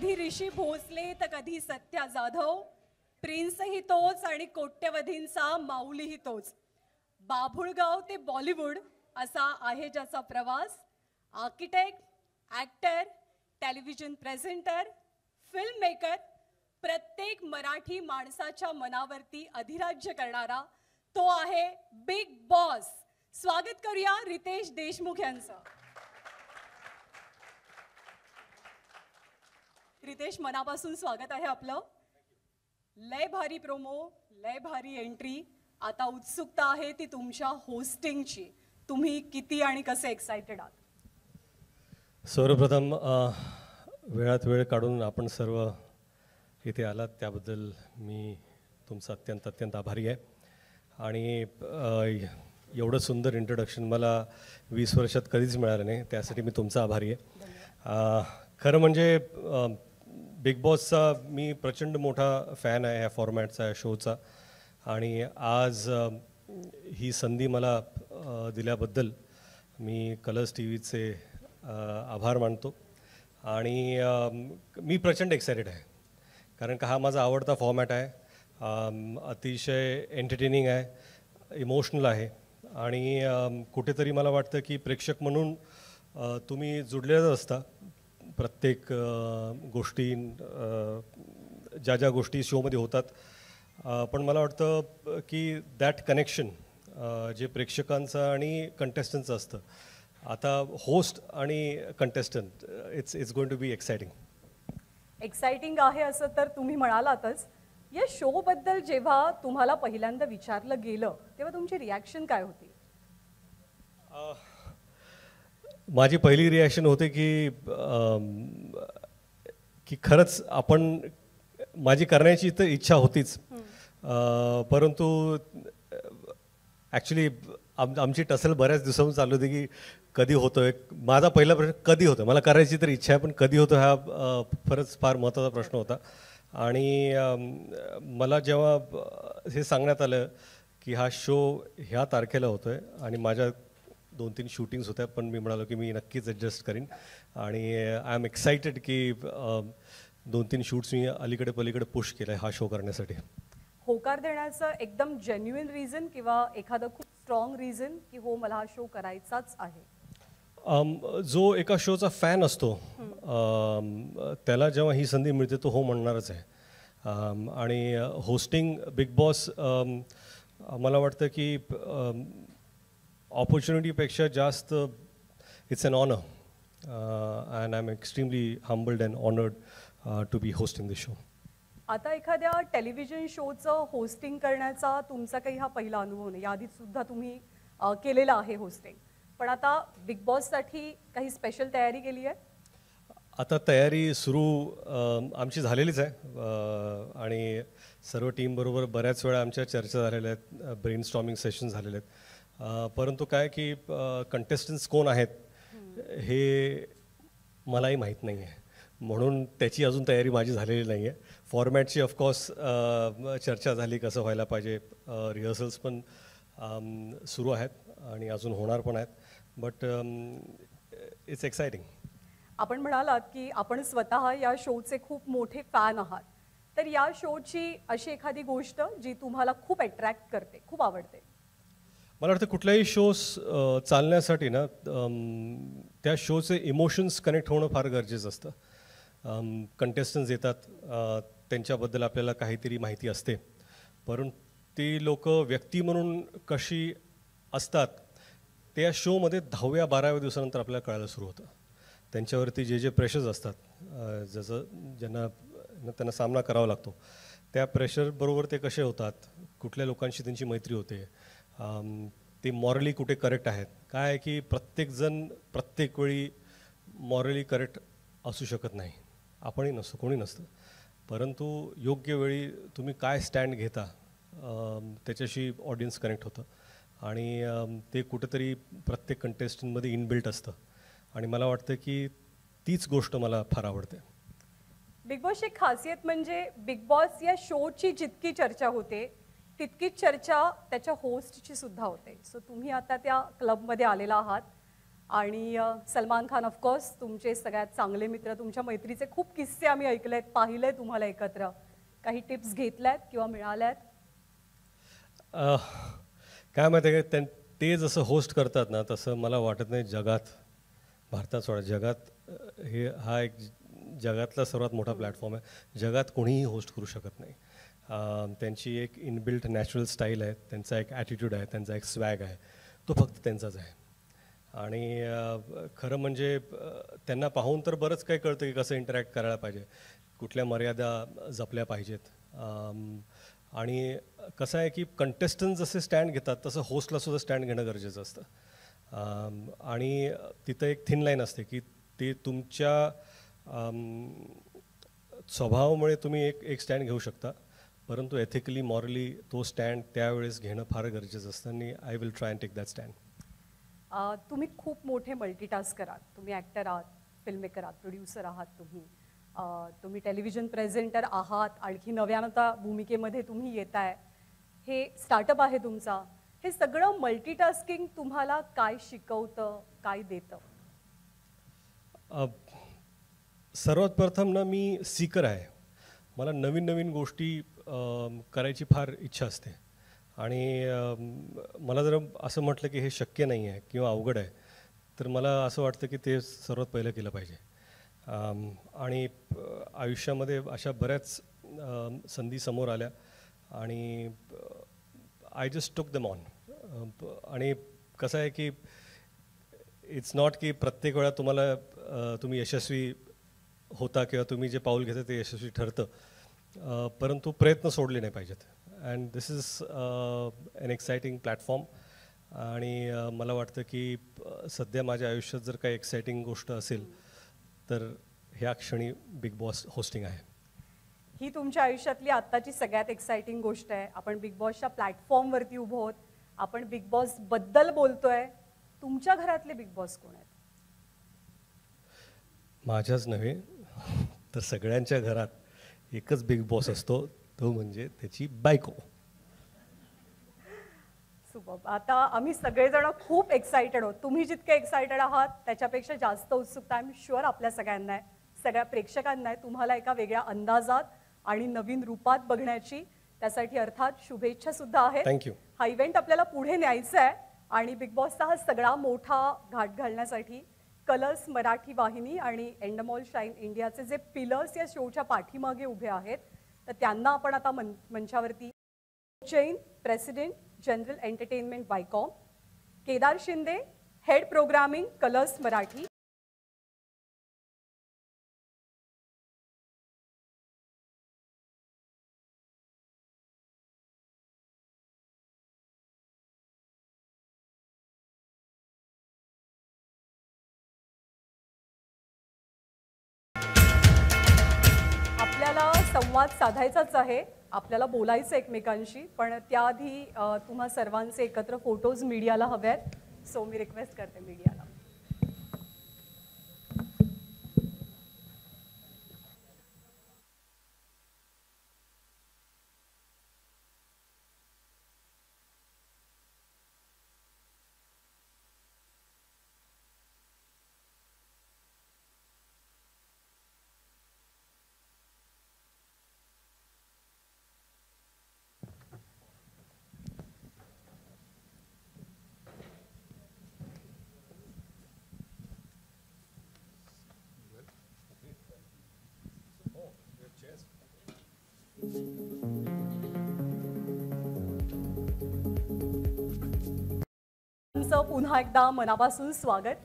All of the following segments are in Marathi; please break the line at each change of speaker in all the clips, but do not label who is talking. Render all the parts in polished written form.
कधी ऋषी भोसले तर कधी सत्या जाधव, प्रिन्सही तोच आणि कोट्यवधींचा माऊलीही तोच. बाभुळगाव ते बॉलिवूड असा आहे ज्याचा प्रवास. Architect, actor, television presenter, film maker, प्रत्येक मराठी माणसाच्या मनावरती अधिराज्य करणारा तो आहे बिग बॉस. स्वागत करूया रितेश देशमुख यांचं. रितेश, मनापासून स्वागत आहे आपलं. लय भारी प्रोमो, लय भारी एंट्री. आता उत्सुकता आहे ती तुमच्या होस्टिंगची. तुम्ही किती आणि कसे एक्साइटेड आहात?
सर्वप्रथम वेळात वेळ काढून आपण सर्व इथे आलात त्याबद्दल मी तुमचा अत्यंत अत्यंत आभारी आहे. आणि एवढं सुंदर इंट्रोडक्शन मला 20 वर्षात कधीच मिळालं नाही, त्यासाठी मी तुमचा आभारी आहे. खरं म्हणजे बिग बॉसचा मी प्रचंड मोठा फॅन आहे ह्या फॉर्मॅटचा, या शोचा. आणि आज ही संधी मला दिल्याबद्दल मी कलर्स टीव्हीचे आभार मानतो. आणि मी प्रचंड एक्सायटेड आहे, कारण का हा माझा आवडता फॉर्मॅट आहे. अतिशय एंटरटेनिंग आहे, इमोशनल आहे. आणि कुठेतरी मला वाटतं की प्रेक्षक म्हणून तुम्ही जुडलेच असता. प्रत्येक गोष्टी ज्या ज्या गोष्टी शोमध्ये होतात, पण मला वाटतं की दॅट कनेक्शन जे प्रेक्षकांचं आणि कंटेस्टंटचं असतं, आता होस्ट आणि contestant, it's going to be exciting.
Exciting आहे असं तर तुम्ही म्हणालातच. या शोबद्दल जेव्हा तुम्हाला पहिल्यांदा विचारलं गेलं तेव्हा तुमची रिॲक्शन काय होती?
माझी पहिली रिॲक्शन होते की खरंच आपण, माझी करण्याची तर इच्छा होतीच, परंतु ॲक्च्युली आमची टसल बऱ्याच दिवसांपासून चालू होती की कधी होतोय. माझा पहिला प्रश्न कधी होतं. मला करायची तर इच्छा आहे, पण कधी होतं हा खरंच फार महत्त्वाचा प्रश्न होता. आणि मला जेव्हा हे सांगण्यात आलं की हा शो ह्या तारखेला होतो आहे आणि माझ्या 2-3 शूटिंग्स होत्या, पण मी म्हणालो की मी नक्कीच ॲडजस्ट करीन. आणि आय एम एक्सायटेड की 2-3 शूट्स मी अलीकडे पलीकडे पुश केलं आहे हा शो करण्यासाठी.
होकार देण्याचं एकदम जेन्युइन रिझन किंवा एखादं खूप स्ट्रॉंग रिझन की हो मला हा शो करायचाच आहे?
जो एका शोचा फॅन असतो त्याला जेव्हा ही संधी मिळते तो हो म्हणणारच आहे. आणि होस्टिंग बिग बॉस मला वाटतं की ऑपॉर्च्युनिटीपेक्षा जास्त it's an honour, and I am extremely humbled and honoured to be hosting this show.
आता एखाद्या टेलिव्हिजन शोचं होस्टिंग करण्याचा तुमचा काही हा पहिला अनुभव नाही, याआधी सुद्धा तुम्ही केलेला आहे होस्टिंग, पण आता बिग बॉससाठी काही स्पेशल तयारी केली आहे?
आता तयारी सुरू आमची झालेलीच आहे. आणि सर्व टीमबरोबर बऱ्याच वेळा आमच्या चर्चा झालेल्या आहेत, ब्रेनस्टॉर्मिंग सेशन झालेले आहेत. परंतु काय की कंटेस्टंट्स कोण आहेत हे मलाही माहीत नाही आहे, म्हणून त्याची अजून तयारी माझी झालेली नाही आहे. फॉर्मॅटची ऑफकोर्स चर्चा झाली, कसं व्हायला पाहिजे. रिहर्सल्स पण सुरू आहेत आणि अजून होणार पण आहेत. But it's exciting.
आपण म्हणालात की आपण स्वतः या शोचे खूप मोठे फॅन आहात, तर या शोची अशी एखादी गोष्ट जी तुम्हाला खूप अट्रॅक्ट करते, खूप आवडते?
मला वाटतं कुठल्याही शोज चालण्यासाठी ना त्या शोचे इमोशन्स कनेक्ट होणं फार गरजेचं असतं. कंटेस्टंट्स येतात, त्यांच्याबद्दल आपल्याला काहीतरी माहिती असते, परंतु ती लोक व्यक्ती म्हणून कशी असतात त्या शोमध्ये 10व्या-12व्या दिवसानंतर आपल्याला कळायला सुरू होतं. त्यांच्यावरती जे जे प्रेशर्स असतात, जसं त्यांना सामना करावा लागतो, त्या प्रेशरबरोबर ते कसे होतात, कुठल्या लोकांशी त्यांची मैत्री होते, ते मॉरली कुठे करेक्ट आहेत. काय आहे की प्रत्येकजण प्रत्येक वेळी मॉरली करेक्ट असू शकत नाही, आपणही नसतो, कोणी नसतं. परंतु योग्य वेळी तुम्ही काय स्टँड घेता त्याच्याशी ऑडियन्स कनेक्ट होतं. आणि ते कुठेतरी प्रत्येक कंटेस्टंटमध्ये इनबिल्ट असतं. आणि मला वाटतं की तीच गोष्ट मला फार आवडते.
बिग बॉसची खासियत म्हणजे बिग बॉस या शोची जितकी चर्चा होते तितकीच चर्चा त्याच्या होस्टची सुद्धा होते. सो तुम्ही आता त्या क्लबमध्ये आलेला आहात. आणि सलमान खान ऑफकोर्स तुमचे सगळ्यात चांगले मित्र, तुमच्या मैत्रीचे खूप किस्से आम्ही ऐकलेत, पाहिले तुम्हाला एकत्र. काही टिप्स घेतल्यात किंवा मिळाल्यात?
काय माहिती आहे का, ते जसं होस्ट करतात ना, तसं मला वाटत नाही जगात, भारतात सोडा, जगात हा एक जगातला सर्वात मोठा प्लॅटफॉर्म आहे. जगात कोणीही होस्ट करू शकत नाही. त्यांची एक इनबिल्ट नॅचरल स्टाईल आहे, त्यांचा एक ॲटिट्यूड आहे, त्यांचा एक स्वॅग आहे, तो फक्त त्यांचाच आहे. आणि खरं म्हणजे त्यांना पाहून तर बरंच काही कळतं की कसं इंटरॅक्ट करायला पाहिजे, कुठल्या मर्यादा जपल्या पाहिजेत. आणि कसं आहे की कंटेस्टंट जसे स्टँड घेतात तसं होस्टला सुद्धा स्टँड घेणं गरजेचं असतं. आणि तिथं एक थिन लाईन असते की ते तुमच्या स्वभावामुळे तुम्ही एक स्टँड घेऊ शकता, परंतु एथिकली मॉरली तो स्टँड त्यावेळेस घेणं फार गरजेचं असतं. आणि I will try and take that stand.
तुम्ही खूप मोठे मल्टीटास्कर आहात. तुम्ही ॲक्टर आहात, फिल्ममेकर आहात, प्रोड्युसर आहात, तुम्ही टेलिव्हिजन प्रेझेंटर आहात, आणखी नव्यानं आता भूमिकेमध्ये तुम्ही येताय. हे स्टार्टअप आहे तुमचा. हे सगळं मल्टीटास्किंग तुम्हाला काय शिकवतं, काय देतं?
सर्वात प्रथम ना, मी सीकर आहे. मला नवीन नवीन गोष्टी करायची फार इच्छा असते. आणि मला जर असं म्हटलं की हे शक्य नाही आहे किंवा अवघड आहे, तर मला असं वाटतं की ते सर्वात पहिलं केलं पाहिजे. आणि आयुष्यामध्ये अशा बऱ्याच संधी समोर आल्या आणि I just took them on. आणि कसं आहे की इट्स नॉट की प्रत्येक वेळा तुम्ही यशस्वी होता किंवा तुम्ही जे पाऊल घेता ते यशस्वी ठरतं, परंतु प्रयत्न सोडले नाही पाहिजेत. And this is an exciting platform. आणि मला वाटतं की सध्या माझ्या आयुष्यात जर काही एक्साइटिंग गोष्ट असेल तर ह्या क्षणी बिग बॉस होस्टिंग आहे.
ही तुमच्या आयुष्यातली आत्ताची सगळ्यात एक्साइटिंग गोष्ट आहे. आपण बिग बॉसच्या प्लॅटफॉर्मवरती उभो आहोत. आपण बिग बॉसबद्दल बोलतोय. तुमच्या घरातले बिग बॉस कोण आहेत?
माझ्याच नव्हे तर सगळ्यांच्या घरात एकच बिग बॉस असतो, तो म्हणजे त्याची बायको.
सुपर. आता आम्ही सगळेजण खूप एक्साइटेड आहोत. तुम्ही जितके एक्साइटेड आहात त्याच्यापेक्षा जास्त उत्सुकता आय एम शुअर आपल्या सगळ्यांना आहे, सगळ्या प्रेक्षकांना आहे, तुम्हाला एका वेगळ्या अंदाजात आणि नवीन रूपात बघण्याची. त्यासाठी अर्थात शुभेच्छा सुद्धा आहेत.
थँक्यू.
हा इव्हेंट आपल्याला पुढे न्यायचा आहे आणि बिग बॉसचा हा सगळा मोठा घाट घालण्यासाठी कलर्स मराठी वाहिनी आणि एंडमॉल शाईन इंडियाचे जे पिलर्स या शोच्या पाठीमागे उभे आहेत, तर त्यांना आपण आता मंचावरती चैन, president general entertainment Viacom, Kedar Shinde, head programming Colors Marathi, आपल्याला संवाद साधायचाच आहे, आपल्याला बोलायचं एकमेकांशी, पण त्याआधी तुम्हा सर्वांचे एकत्र फोटोज मीडियाला हवे आहेत. सो मी रिक्वेस्ट करते मीडियाला. पुन्हा एकदा मनापासून स्वागत.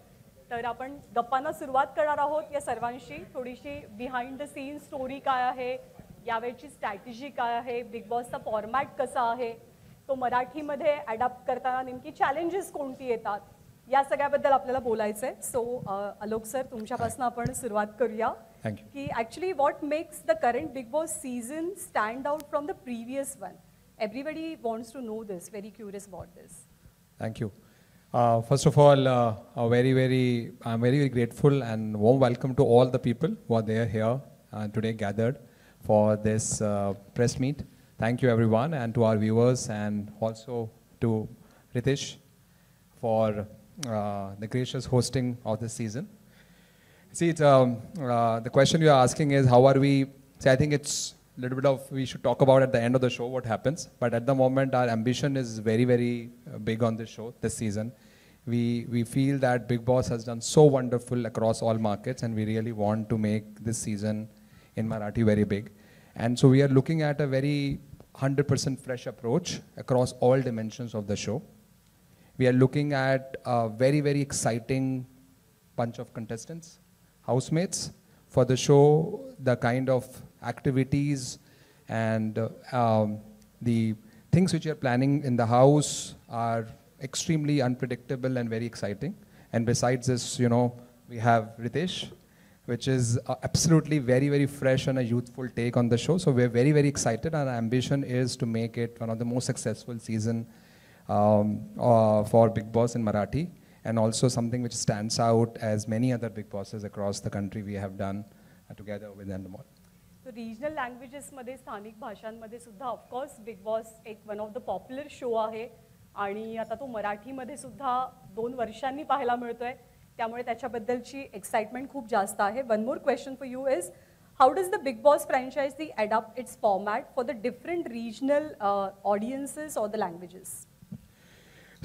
तर आपण गप्पांना सुरुवात करणार आहोत या सर्वांशी. थोडीशी बिहाइंड द सीन स्टोरी काय आहे, यावेळची स्ट्रॅटेजी काय आहे, बिग बॉसचा फॉर्मॅट कसा आहे, तो मराठीमध्ये ॲडॅप्ट करताना नेमकी चॅलेंजेस कोणती येतात, या सगळ्याबद्दल आपल्याला बोलायचं आहे. सो अलोक सर, तुमच्यापासून आपण सुरुवात करूया की actually what makes the current Bigg Boss season stand out from the previous one. Everybody wants to know this, very curious about this.
Thank you. First of all, I'm very grateful and warm welcome to all the people who are there here today gathered for this press meet. Thank you everyone, and to our viewers, and also to Ritesh for the gracious hosting of this season. See, it's, the question you are asking is how are we, see, I think it's a little bit of, we should talk about at the end of the show what happens. But at the moment, our ambition is very, very big on this show, this season. We feel that Bigg Boss has done so wonderful across all markets, and we really want to make this season in Marathi very big. And so we are looking at a very 100% fresh approach across all dimensions of the show. We are looking at a very, very exciting bunch of contestants, housemates for the show, the kind of activities and the things which you're planning in the house are extremely unpredictable and very exciting. And besides this, you know, we have Ritesh, which is absolutely very, very fresh and a youthful take on the show. So we're very, very excited. Our ambition is to make it one of the most successful season for Bigg Boss in Marathi, and also something which stands out as many other Bigg Bosses across the country we have done together with Endemol.
So regional languages मध्ये स्थानिक भाषांमध्ये सुद्धा ऑफकोर्स बिग बॉस एक one of the popular show आहे आणि आता तो मराठीमध्ये सुद्धा 2 वर्षांनी पाहायला मिळतोय त्यामुळे त्याच्याबद्दलची एक्साइटमेंट खूप जास्त आहे. One more question for you is how does the big boss franchise adopt it's format for the different regional audiences or the languages?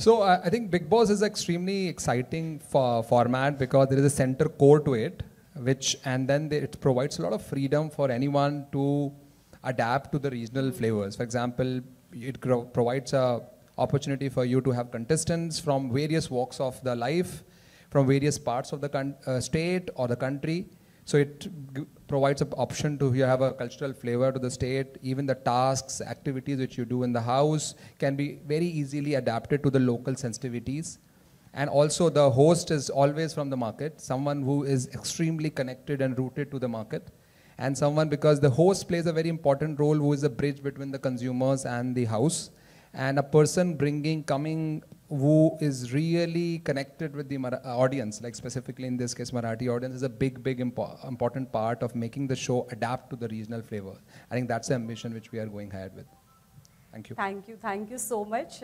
So I think Bigg Boss is an extremely exciting format because there is a center core to it, and then it provides a lot of freedom for anyone to adapt to the regional flavors. For example, it provides a opportunity for you to have contestants from various walks of the life, from various parts of the state or the country. So it provides an option to you have a cultural flavor to the state. Even the tasks, activities which you do in the house can be very easily adapted to the local sensitivities. And also the host is always from the market, someone who is extremely connected and rooted to the market. And someone, because the host plays a very important role, who is a bridge between the consumers and the house. And a person coming who is really connected with the audience, like specifically in this case Marathi audience, is a big important part of making the show adapt to the regional flavor. I think that's the ambition which we are going ahead with. Thank you.
Thank you so much.